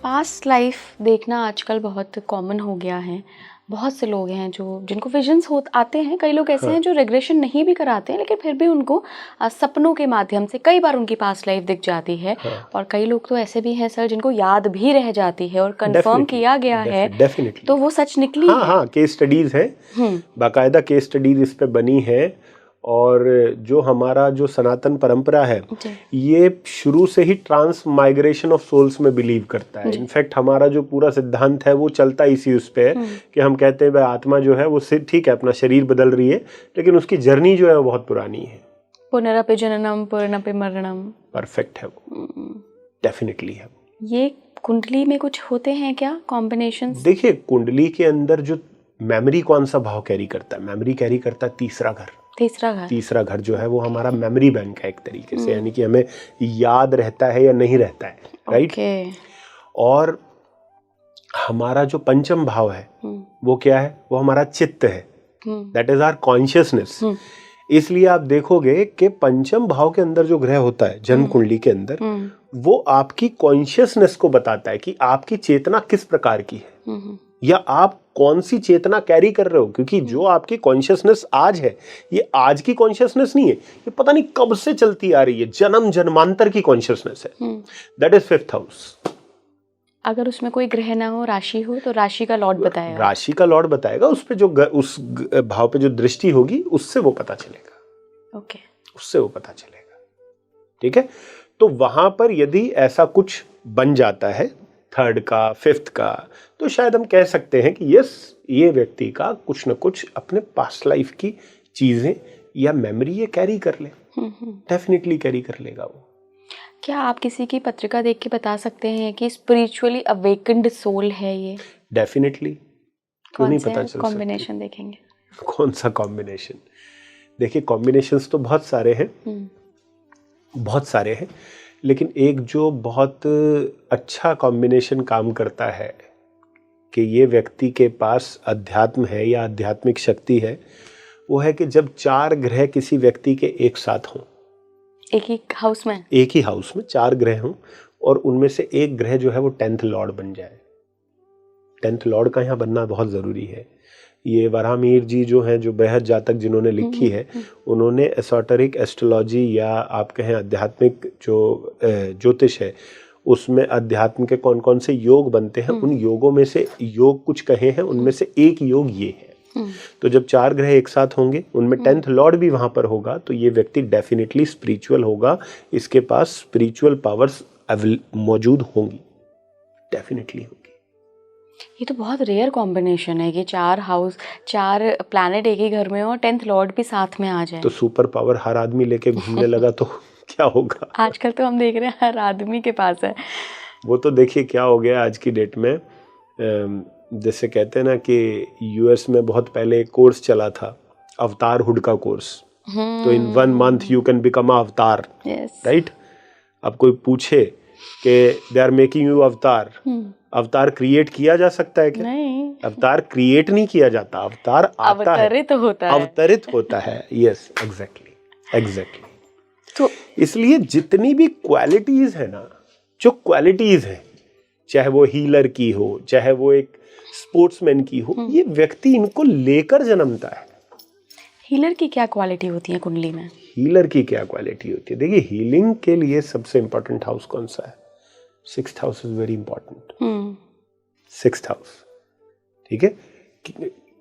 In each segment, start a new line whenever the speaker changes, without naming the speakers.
Past life देखना आजकल बहुत कॉमन हो गया है। बहुत से लोग हैं जो जिनको विजन्स आते हैं, कई लोग ऐसे हैं जो रिग्रेशन नहीं भी कराते हैं, लेकिन फिर भी उनको सपनों के माध्यम से कई बार उनकी पास्ट लाइफ दिख जाती है। और कई लोग तो ऐसे भी हैं सर जिनको याद भी रह जाती है और कंफर्म किया गया है, तो वो सच निकली है।
हाँ, केस स्टडीज है, बाकायदा केस स्टडीज इस पे बनी है। और जो हमारा जो सनातन परंपरा है ये शुरू से ही ट्रांस माइग्रेशन ऑफ सोल्स में बिलीव करता है। इनफैक्ट हमारा जो पूरा सिद्धांत है वो चलता इसी उस पे है कि हम कहते हैं भाई आत्मा जो है वो ठीक है अपना शरीर बदल रही है, लेकिन उसकी जर्नी जो है वो बहुत पुरानी है।
पुनरपि जननम पुनरपि मरणम।
परफेक्ट है वो, डेफिनेटली है।
ये कुंडली में कुछ होते हैं क्या कॉम्बिनेशंस?
देखिए कुंडली के अंदर जो मेमोरी कौन सा भाव कैरी करता है, मेमोरी कैरी करता है तीसरा घर। तीसरा घर जो है वो हमारा मेमोरी बैंक है एक तरीके से, यानी कि हमें याद रहता है या नहीं रहता है, राइट। और हमारा जो पंचम भाव है वो क्या है, वो हमारा चित्त है, दैट इज आवर कॉन्शियसनेस। इसलिए आप देखोगे कि पंचम भाव के अंदर जो ग्रह होता है जन्म कुंडली के अंदर, वो आपकी कॉन्शियसनेस को बताता है कि आपकी चेतना किस प्रकार की है या आप कौन सी चेतना कैरी कर रहे हो। क्योंकि जो आपकी कॉन्शियसनेस आज है ये आज की कॉन्शियसनेस नहीं है, ये पता नहीं कब से चलती आ रही है, जन्म जन्मांतर की कॉन्शियसनेस है। That is fifth house.
अगर उसमें कोई ग्रह ना हो, राशि हो, तो राशि का लॉर्ड बताएगा।
राशि का लॉर्ड बताएगा, उस पे जो उस भाव पे जो दृष्टि होगी उससे वो पता चलेगा।
ओके,
उससे वो पता चलेगा, ठीक है। तो वहां पर यदि ऐसा कुछ बन जाता है थर्ड का, फिफ्थ का, तो शायद हम कह सकते हैं कि यस ये व्यक्ति का कुछ न कुछ अपने पास्ट लाइफ की चीजें या मेमोरी ये कैरी कर ले, डेफिनेटली कैरी कर लेगा वो।
क्या आप किसी की पत्रिका देख के बता सकते हैं कि स्पिरिचुअली अवेकन्ड सोल है ये?
डेफिनेटली, क्यों नहीं पता चल
कॉम्बिनेशन देखेंगे?
कौन सा कॉम्बिनेशन? देखिए कॉम्बिनेशंस तो बहुत सारे हैं, बहुत सारे हैं, लेकिन एक जो बहुत अच्छा कॉम्बिनेशन काम करता है कि ये व्यक्ति के पास अध्यात्म है या आध्यात्मिक शक्ति है, वो है कि जब चार ग्रह किसी व्यक्ति के एक साथ हों,
एक ही हाउस में
चार ग्रह हों और उनमें से एक ग्रह जो है वो 10th लॉर्ड बन जाए। 10th लॉर्ड का यहाँ बनना बहुत ज़रूरी है। ये वराहमिहिर जी जो हैं, जो बृहद जातक जिन्होंने लिखी है, उन्होंने एसोटेरिक एस्ट्रोलॉजी या आप कहें आध्यात्मिक जो ज्योतिष है उसमें अध्यात्म के कौन कौन से योग बनते हैं, उन योगों में से योग कुछ कहे हैं, उनमें से एक योग ये है। तो जब चार ग्रह एक साथ होंगे, उनमें 10th लॉर्ड भी वहां पर होगा, तो ये व्यक्ति डेफिनेटली स्पिरिचुअल होगा, इसके पास स्पिरिचुअल पावर्स मौजूद होंगी, डेफिनेटली होगी।
ये तो बहुत रेयर कॉम्बिनेशन है कि चार प्लैनेट एक ही घर में हो और 10th लॉर्ड भी साथ में आ जाए।
तो सुपर पावर हर आदमी लेके घूमने लगा तो क्या होगा?
आजकल तो हम देख रहे हैं हर आदमी के पास है। वो
तो देखिए क्या हो गया आज की डेट में, जैसे कहते हैं ना कि यूएस में बहुत पहले एक कोर्स चला था, अवतार हुड का कोर्स। तो इन 1 month यू कैन बिकम अवतार, राइट। अब कोई पूछे कि दे आर मेकिंग यू अवतार, अवतार क्रिएट किया जा सकता है क्या?
नहीं,
अवतार क्रिएट नहीं किया जाता, अवतार आता है, अवतरित होता है। Yes, exactly. तो इसलिए जितनी भी क्वालिटीज है ना, जो क्वालिटीज है, चाहे वो हीलर की हो, चाहे वो एक स्पोर्ट्समैन की हो, ये व्यक्ति इनको लेकर जन्मता है।
हीलर की क्या क्वालिटी होती है कुंडली में?
हीलर की क्या क्वालिटी होती है? देखिए हीलिंग के लिए सबसे इंपॉर्टेंट हाउस कौन सा है? 6th house is very important. 6th house, ठीक है।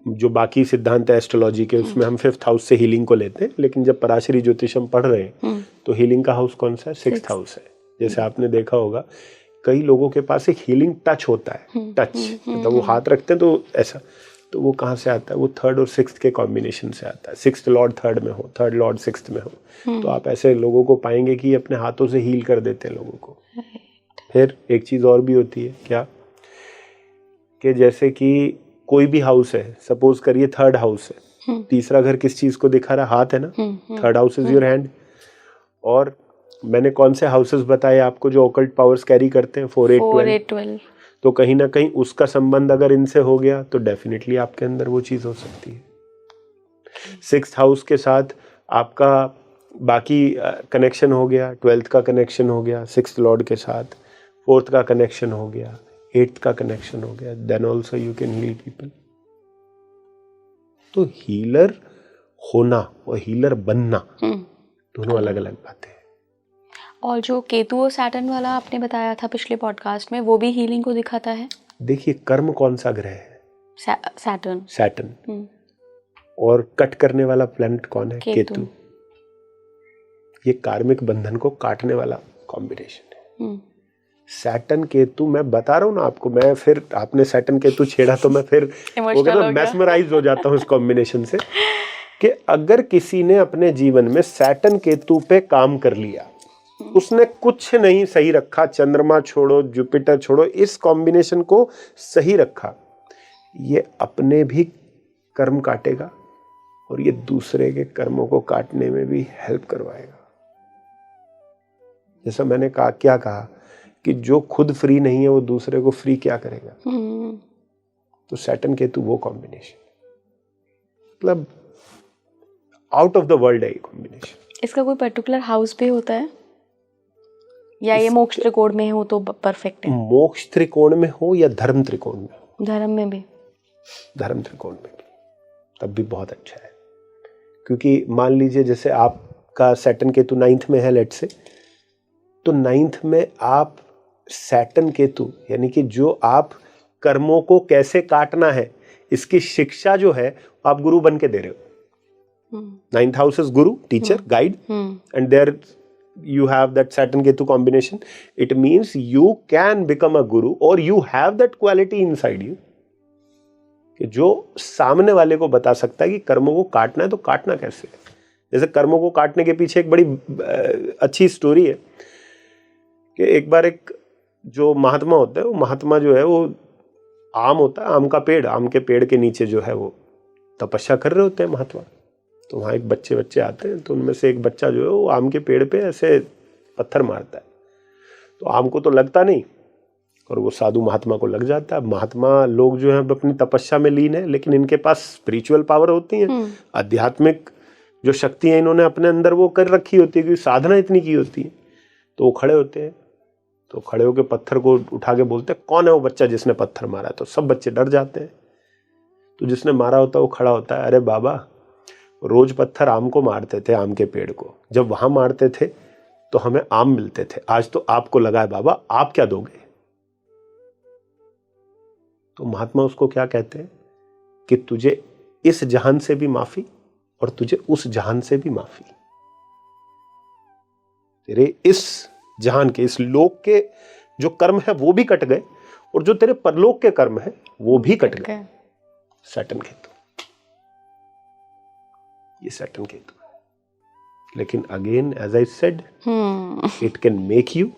जो बाकी सिद्धांत है एस्ट्रोलॉजी के, उसमें हम 5th हाउस से हीलिंग को लेते हैं, लेकिन जब पराशरी ज्योतिष हम पढ़ रहे हैं तो हीलिंग का हाउस कौन सा है? 6th हाउस है। जैसे आपने देखा होगा कई लोगों के पास एक हीलिंग टच होता है, टच मतलब वो हाथ रखते हैं तो ऐसा, तो वो कहाँ से आता है? वो 3rd और 6th के कॉम्बिनेशन से आता है। 6th लॉर्ड 3rd में हो, 3rd लॉर्ड 6th में हो, तो आप ऐसे लोगों को पाएंगे कि अपने हाथों से हील कर देते हैं लोगों को। फिर एक चीज और भी होती है, क्या कि जैसे कि कोई भी हाउस है, सपोज करिए 3rd हाउस है, तीसरा घर किस चीज को दिखा रहा है? हाथ है ना। 3rd house is your hand. और मैंने कौन से हाउसेस बताए आपको जो ऑकल्ट पावर्स कैरी करते हैं? 4, 8, 12। तो कहीं ना कहीं उसका संबंध अगर इनसे हो गया तो डेफिनेटली आपके अंदर वो चीज हो सकती है। 6th हाउस के साथ आपका बाकी कनेक्शन हो गया, 12th का कनेक्शन हो गया 6th लॉर्ड के साथ, 4th का कनेक्शन हो गया, 8th का कनेक्शन हो गया, then also you can heal people. तो हीलर होना और हीलर बनना दोनों अलग अलग बातें हैं।
और जो केतु और सैटर्न वाला आपने बताया था पिछले पॉडकास्ट में, वो भी हीलिंग को दिखाता है।
देखिए कर्म कौन सा ग्रह है?
सैटर्न।
और कट करने वाला प्लैनेट कौन है?
केतु।
ये कार्मिक बंधन को काटने वाला कॉम्बिनेशन है। सैटर्न केतु, मैं बता रहा हूँ ना आपको, मैं फिर आपने सैटर्न केतु छेड़ा तो मैं फिर मैस्मराइज हो जाता हूँ इस कॉम्बिनेशन से, कि अगर किसी ने अपने जीवन में सैटर्न केतु पे काम कर लिया, उसने कुछ नहीं सही रखा, चंद्रमा छोड़ो, जुपिटर छोड़ो, इस कॉम्बिनेशन को सही रखा, ये अपने भी कर्म काटेगा और ये दूसरे के कर्मों को काटने में भी हेल्प करवाएगा। जैसा मैंने कहा, क्या कहा कि जो खुद फ्री नहीं है वो दूसरे को फ्री क्या करेगा। तो सैटर्न केतु वो कॉम्बिनेशन, मतलब आउट ऑफ द वर्ल्ड है ये कॉम्बिनेशन।
इसका कोई पर्टिकुलर हाउस पे होता है या ये मोक्ष त्रिकोण में हो तो परफेक्ट है?
मोक्ष त्रिकोण में हो या धर्म त्रिकोण में हो?
धर्म में भी।
धर्म त्रिकोण में भी तब भी बहुत अच्छा है, क्योंकि मान लीजिए जैसे आपका सैटर्न केतु 9th में है, लेट से, तो 9th में आप सैटर्न केतु यानी कि जो आप कर्मों को कैसे काटना है इसकी शिक्षा जो है आप गुरु बन के दे रहे हो। 9th house is guru, teacher, guide, and there you have that Saturn Ketu combination. It means you can become a guru or you have that quality inside you कि जो सामने वाले को बता सकता है कि कर्मों को काटना है तो काटना कैसे है। जैसे कर्मों को काटने के पीछे एक बड़ी अच्छी स्टोरी है कि एक बार एक जो महात्मा होता है, वो महात्मा जो है वो आम होता है, आम का पेड़, आम के पेड़ के नीचे जो है वो तपस्या कर रहे होते हैं महात्मा। तो वहाँ एक बच्चे आते हैं, तो उनमें से एक बच्चा जो है वो आम के पेड़ पे ऐसे पत्थर मारता है, तो आम को तो लगता नहीं और वो साधु महात्मा को लग जाता है। महात्मा लोग जो हैं अपनी तपस्या में लीन है, लेकिन इनके पास स्पिरिचुअल पावर होती है, आध्यात्मिक जो शक्ति है इन्होंने अपने अंदर वो कर रखी होती है, क्योंकि साधना इतनी की होती है। तो वो खड़े होते हैं, तो खड़े होकर पत्थर को उठा के बोलते हैं, कौन है वो बच्चा जिसने पत्थर मारा? तो सब बच्चे डर जाते हैं। तो जिसने मारा होता है वो खड़ा होता है, अरे बाबा, रोज पत्थर आम को मारते थे, आम के पेड़ को, जब वहां मारते थे तो हमें आम मिलते थे, आज तो आपको लगा है बाबा, आप क्या दोगे? तो महात्मा उसको क्या कहते हैं कि तुझे इस जहान से भी माफी और तुझे उस जहान से भी माफी। तेरे इस जहान के, इस लोक के जो कर्म है वो भी कट गए और जो तेरे परलोक के कर्म है वो भी कट गए। सैटर्न केतु, ये सैटर्न केतु है। लेकिन again as I said, it can make you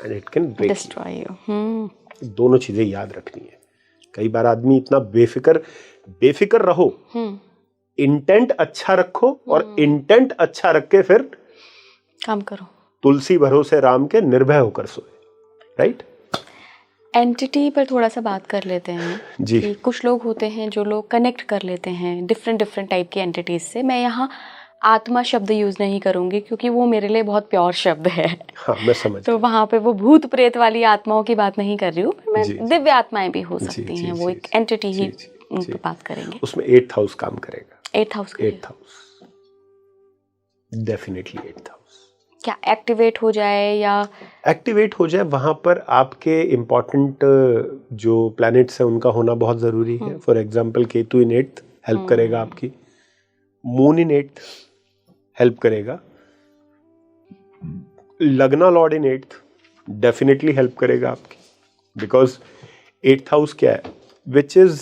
and it can destroy you. दोनों चीजें याद रखनी है। कई बार आदमी इतना बेफिक्र रहो, इंटेंट अच्छा रखो और इंटेंट अच्छा रख के फिर
काम करो।
तुलसी भरोसे राम के, निर्भय होकर सोए, राइट?
एंटिटी पर थोड़ा सा बात कर लेते हैं
जी।
कि कुछ लोग होते हैं जो लोग कनेक्ट कर लेते हैं डिफरेंट टाइप की एंटिटीज से। मैं यहाँ आत्मा शब्द यूज नहीं करूंगी क्योंकि वो मेरे लिए बहुत प्योर शब्द है।
हाँ, मैं समझ।
तो वहाँ पे वो भूत प्रेत वाली आत्माओं की बात नहीं कर रही हूँ मैं, दिव्य आत्माएं भी हो सकती हैं, वो एक एंटिटी ही उन पर बात करेंगे।
उसमें 8th हाउस काम करेगा।
8th house
definitely 8th house
क्या एक्टिवेट हो जाए या
एक्टिवेट हो जाए, वहां पर आपके इम्पोर्टेंट जो प्लैनेट्स हैं उनका होना बहुत जरूरी है। For example Ketu in 8th help करेगा आपकी, मून इन 8th हेल्प करेगा, लग्ना लॉर्ड इन 8th डेफिनेटली हेल्प करेगा आपकी, बिकॉज 8th हाउस क्या है, which is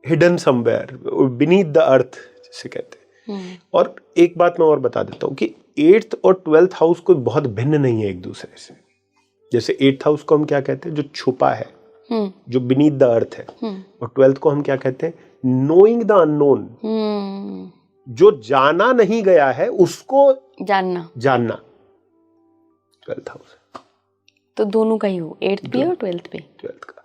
hidden somewhere beneath the earth जिसे कहते हैं। और एक बात मैं और बता देता हूँ कि 8th और 12th हाउस कोई बहुत भिन्न नहीं है एक दूसरे से। जैसे 8th हाउस को हम क्या कहते हैं, जो छुपा है, जो बीनीथ द अर्थ है, और 12th को हम क्या कहते हैं, नोइंग द अननोन, जो जाना नहीं गया है उसको जानना 12th हाउस।
तो दोनों का ही हो, 8th भी और 12th भी।
12th का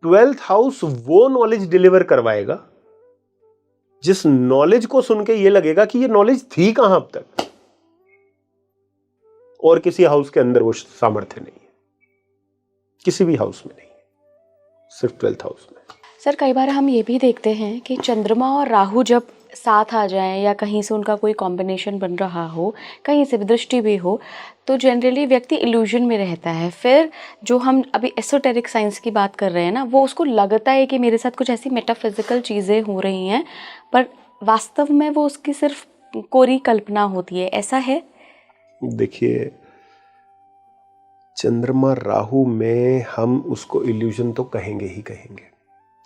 12th हाउस वो नॉलेज डिलीवर करवाएगा जिस नॉलेज को सुन के ये लगेगा कि ये नॉलेज थी कहां अब तक, और किसी हाउस के अंदर वो सामर्थ्य नहीं है। किसी भी हाउस में नहीं, सिर्फ 12th हाउस में।
सर कई बार हम ये भी देखते हैं कि चंद्रमा और राहु जब साथ आ जाएं या कहीं से उनका कोई कॉम्बिनेशन बन रहा हो, कहीं से भी दृष्टि भी हो, तो जनरली व्यक्ति इल्यूजन में रहता है। फिर जो हम अभी एसोटेरिक साइंस की बात कर रहे हैं ना, वो उसको लगता है कि मेरे साथ कुछ ऐसी मेटाफिजिकल चीज़ें हो रही हैं, पर वास्तव में वो उसकी सिर्फ कोरी कल्पना होती है। ऐसा है?
देखिए, चंद्रमा राहु में हम उसको इल्यूजन तो कहेंगे ही कहेंगे,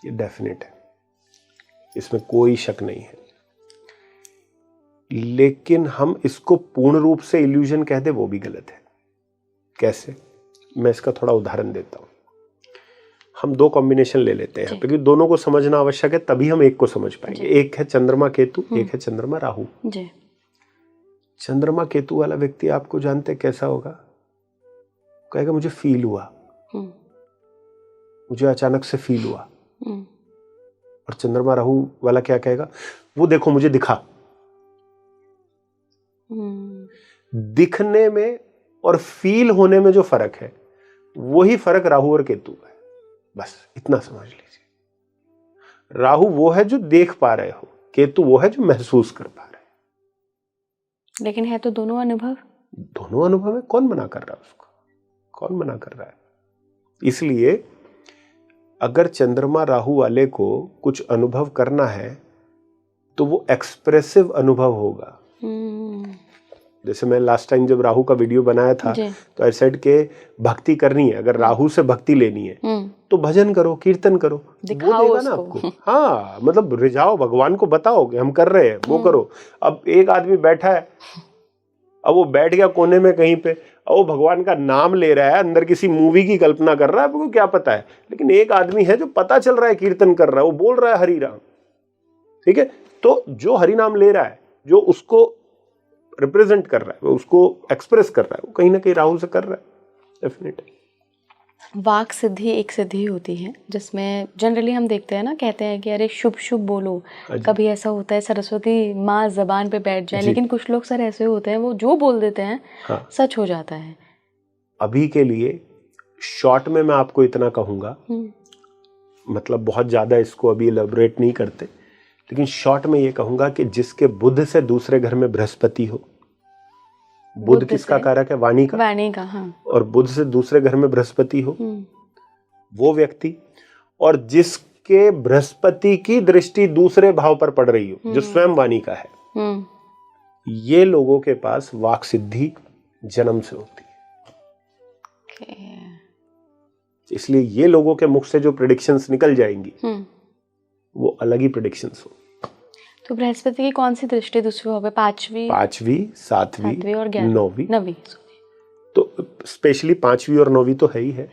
ये डेफिनेट है, इसमें कोई शक नहीं है। लेकिन हम इसको पूर्ण रूप से इल्यूजन कह दे वो भी गलत है। कैसे? मैं इसका थोड़ा उदाहरण देता हूं। हम दो कॉम्बिनेशन ले लेते हैं क्योंकि दोनों को समझना आवश्यक है, तभी हम एक को समझ पाएंगे। एक है चंद्रमा केतु, एक है चंद्रमा राहु।
जी।
चंद्रमा केतु वाला व्यक्ति आपको जानते कैसा होगा? कहेगा मुझे फील हुआ, मुझे अचानक से फील हुआ। और चंद्रमा राहु वाला क्या कहेगा? वो देखो मुझे दिखा। दिखने में और फील होने में जो फर्क है, वही फर्क राहु और केतु का है। बस इतना समझ लीजिए। राहु वो है जो देख पा रहे हो, केतु वो है जो महसूस कर पा रहे हैं।
लेकिन है तो दोनों अनुभव।
दोनों अनुभव है, कौन मना कर रहा है उसको? कौन मना कर रहा है? इसलिए अगर चंद्रमा राहु वाले को कुछ अनुभव करना है तो वो एक्सप्रेसिव अनुभव होगा। जैसे मैं लास्ट टाइम जब राहु का वीडियो बनाया था तो आई सेड के भक्ति करनी है, अगर राहु से भक्ति लेनी है तो भजन करो, कीर्तन करो, वो देगा ना आपको। हाँ, मतलब रिझाओ, भगवान को बताओ कि हम कर रहे हैं, वो करो। अब एक आदमी बैठा है, अब वो बैठ गया कोने में कहीं पे, अब वो भगवान का नाम ले रहा है, अंदर किसी मूवी की कल्पना कर रहा है, आपको क्या पता है। लेकिन एक आदमी है जो पता चल रहा है कीर्तन कर रहा है, वो बोल रहा है हरि राम, ठीक है। तो जो हरि नाम ले रहा है, जो उसको रिप्रेजेंट कर रहा है, वो उसको एक्सप्रेस कर रहा है, वो कहीं ना कहीं राहु से कर रहा है, डेफिनेटली।
वाक सिद्धि एक सिद्धि होती है जिसमें जनरली हम देखते हैं ना, कहते हैं कि अरे शुभ शुभ बोलो। कभी ऐसा होता है सरस्वती माँ जबान पे बैठ जाए, लेकिन कुछ लोग सर ऐसे होते हैं वो जो बोल देते हैं सच हो जाता है।
अभी के लिए शॉर्ट में मैं आपको इतना कहूंगा, मतलब बहुत ज्यादा इसको अभी एलैबोरेट नहीं करते, लेकिन शॉर्ट में ये कहूंगा कि जिसके बुध से दूसरे घर में बृहस्पति हो, बुध किसका कारक है? वाणी का।
वाणी का, हाँ।
और बुध से दूसरे घर में बृहस्पति हो, वो व्यक्ति, और जिसके बृहस्पति की दृष्टि दूसरे भाव पर पड़ रही हो, जो स्वयं वाणी का है, ये लोगों के पास वाक सिद्धि जन्म से होती है। इसलिए ये लोगों के मुख से जो प्रेडिक्शंस निकल जाएंगी वो अलग ही प्रेडिक्शंस हो।
तो बृहस्पति की कौन सी दृष्टि दूसरे भाव पे? पांचवी, सातवीं
और नौवीं।
नौवीं।
तो स्पेशली 5वीं और 9वीं तो है ही है।